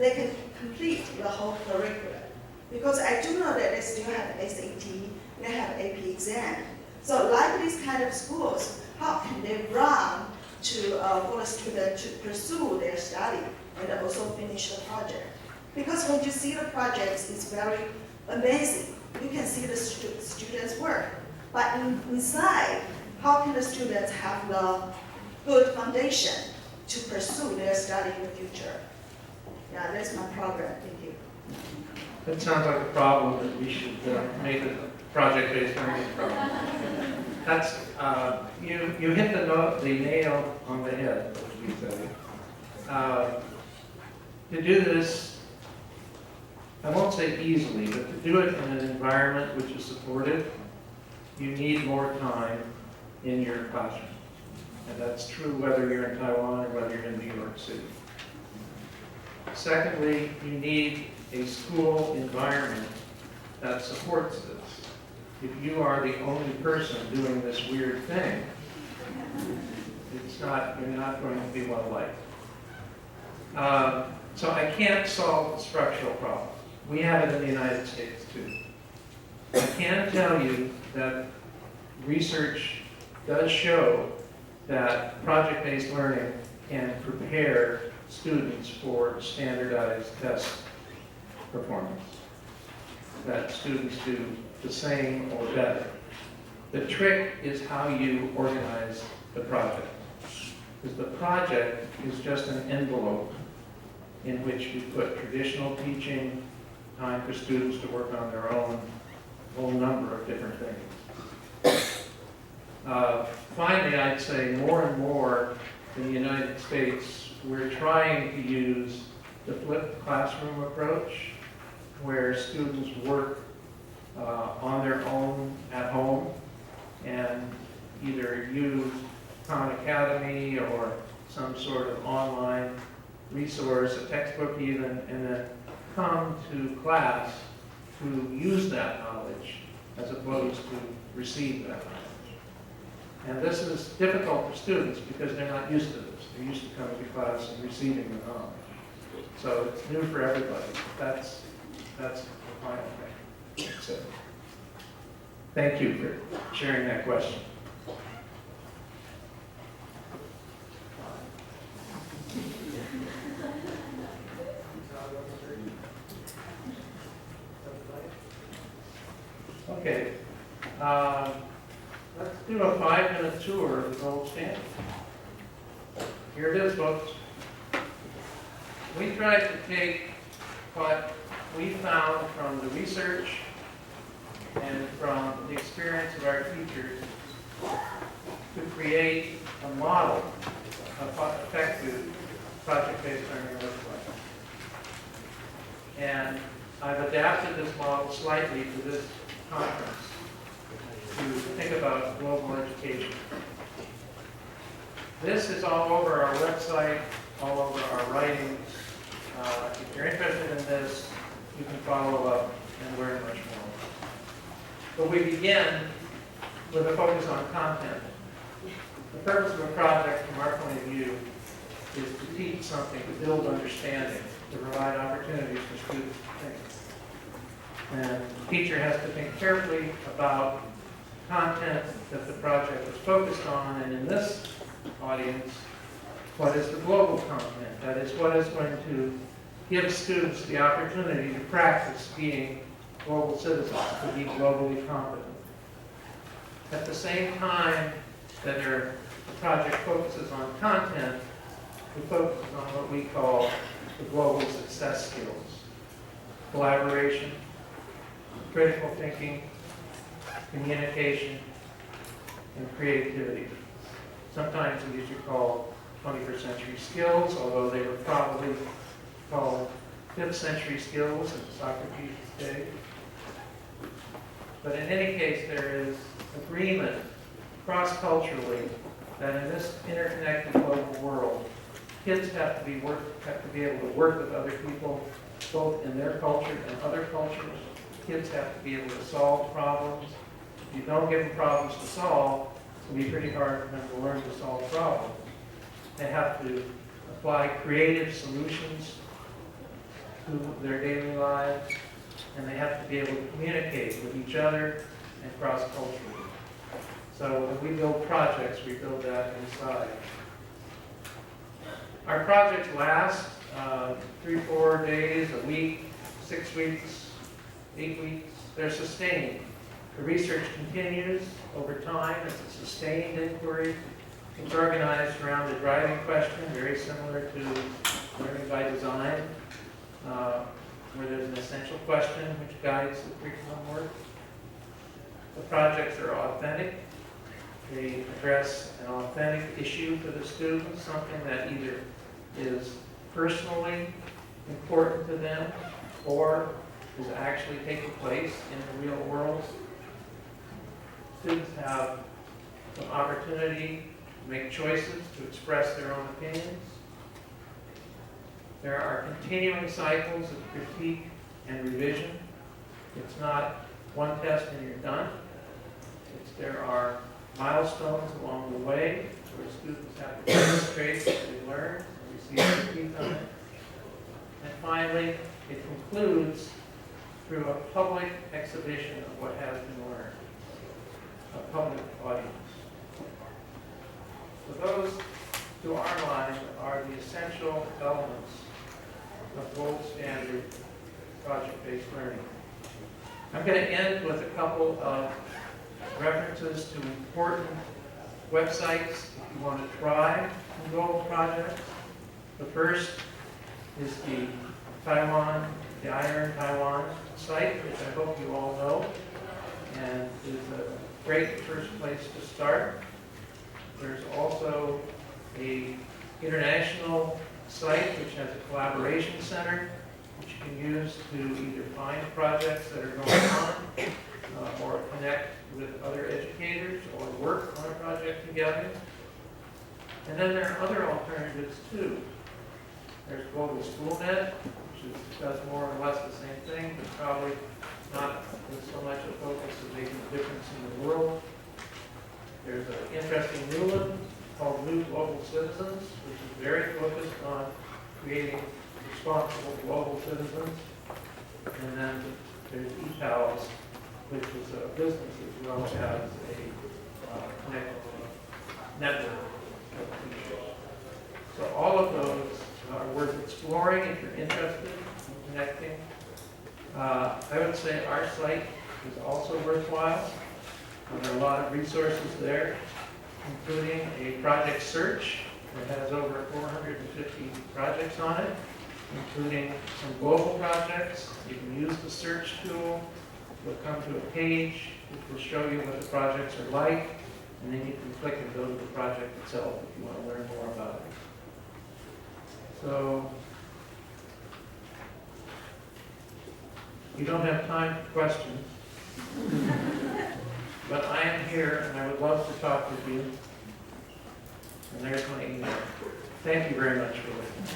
they can complete the whole curriculum. Because I do know that they still have SAT, they have AP exam. So like these kind of schools, how can they run for the student to pursue their study and also finish the project? Because when you see the projects, it's very amazing. You can see the students' work. But inside, how can the students have the good foundation to pursue their study in the future? Yeah, that's my problem. Thank you. That sounds like a problem that we should make a project-based learning problem. That's you hit the nail on the head, as we say. To do this, I won't say easily, but to do it in an environment which is supportive, you need more time in your classroom. And that's true whether you're in Taiwan or whether you're in New York City. Secondly, you need a school environment that supports this. If you are the only person doing this weird thing, you're not going to be well liked. So I can't solve the structural problem. We have it in the United States too. I can tell you that research does show that project-based learning can prepare students for standardized test performance, that students do the same or better. The trick is how you organize the project, because the project is just an envelope in which you put traditional teaching, time for students to work on their own, a whole number of different things. Finally, I'd say more and more in the United States, we're trying to use the flipped classroom approach, where students work on their own at home and either use Khan Academy or some sort of online resource, a textbook even, and then come to class to use that knowledge as opposed to receive that knowledge. And this is difficult for students because they're not used to this. They're used to coming to class and receiving the knowledge. So it's new for everybody. That's the final thing. So, thank you for sharing that question. Okay, let's do a 5-minute tour of the gold standard. Here it is, folks. We tried to take what we found from the research and from the experience of our teachers to create a model of what effective project-based learning looks like. And I've adapted this model slightly to this conference to think about global education. This is all over our website, all over our writings. If you're interested in this, you can follow up and learn much more. But we begin with a focus on content. The purpose of a project, from our point of view, is to teach something, to build understanding, to provide opportunities for students to think. And the teacher has to think carefully about content that the project is focused on, and in this audience, what is the global content? That is, what is going to give students the opportunity to practice being global citizens, to be globally competent. At the same time that the project focuses on content, it focuses on what we call the global success skills: collaboration, critical thinking, communication, and creativity. Sometimes these are called 21st century skills, although they were probably called 5th century skills in Socrates' day. But in any case, there is agreement cross-culturally that in this interconnected global world, kids have to be able to work with other people, both in their culture and other cultures. Kids have to be able to solve problems. If you don't give them problems to solve, it can be pretty hard for them to learn to solve problems. They have to apply creative solutions to their daily lives, and they have to be able to communicate with each other and cross-culturally. So when we build projects, we build that inside. Our projects last 3-4 days, a week, 6 weeks, 8 weeks. They're sustained. The research continues over time. It's a sustained inquiry. It's organized around a driving question, very similar to learning by design, where there's an essential question which guides the curriculum work. The projects are authentic. They address an authentic issue for the students, something that either is personally important to them or is actually taking place in the real world. Students have some opportunity to make choices, to express their own opinions. There are continuing cycles of critique and revision. It's not one test and you're done. There are milestones along the way where students have to demonstrate what they learned and receive critique on it. And finally, it concludes through a public exhibition of what has been learned, a public audience. So those, to our mind, are the essential elements of gold standard project-based learning. I'm going to end with a couple of references to important websites if you want to try some gold projects. The first is the Iron Taiwan site, which I hope you all know, and is a great first place to start. There's also an international site which has a collaboration center, which you can use to either find projects that are going on or connect with other educators or work on a project together. And then there are other alternatives too. There's Global SchoolNet, which does more or less the same thing, but probably not with so much a focus of making a difference in the world. There's an interesting new one called New Global Citizens, which is very focused on creating responsible global citizens. And then there's ePals, which is a business as well as a network of teachers. So all of those are worth exploring if you're interested in connecting. I would say our site is also worthwhile. There are a lot of resources there, including a project search that has over 450 projects on it, including some global projects. You can use the search tool. You'll come to a page which will show you what the projects are like, and then you can click and go to the project itself if you want to learn more about it. So, you don't have time for questions, but I am here and I would love to talk with you. And there's my email. Thank you very much for listening.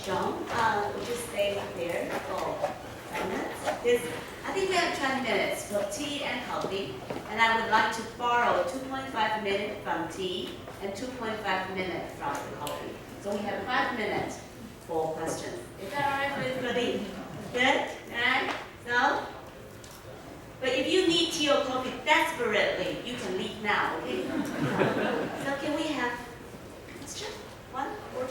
John, we'll just stay there for 10 minutes. I think we have 20 minutes for tea and coffee, and I would like to borrow 2.5 minutes from tea and 2.5 minutes from the coffee. So we have 5 minutes for questions. Is that all right for everybody? Good? Alright? So, but if you need tea or coffee desperately, you can leave now, okay? So can we have questions? 1 or 2?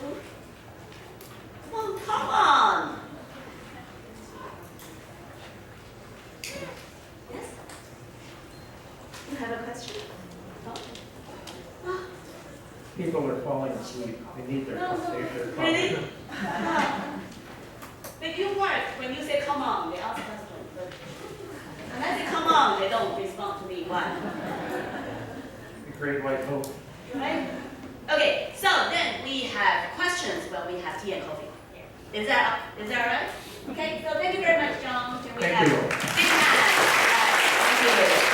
Oh, come on! Yes? You have a question? No? Oh. People are falling asleep. They need their coffee. Really? They do work when you say come on, they ask questions. But when I say come on, they don't respond to me. Why? The great white hope. Right? Okay, so then we have questions when we have tea and coffee. Is that right? Okay, so thank you very much, John. Can we Thank have you. big hands? Thank you.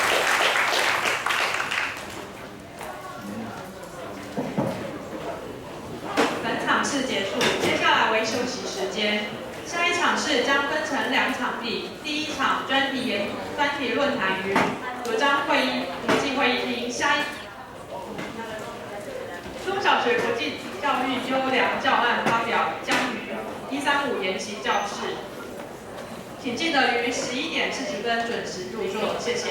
本场次结束，接下来为休息时间。下一场次将分成2场地，第一场专题论坛于国际会议厅，中小学国际教育优良教案发表将于135研习教室，请记得于11点40分准时入座，谢谢。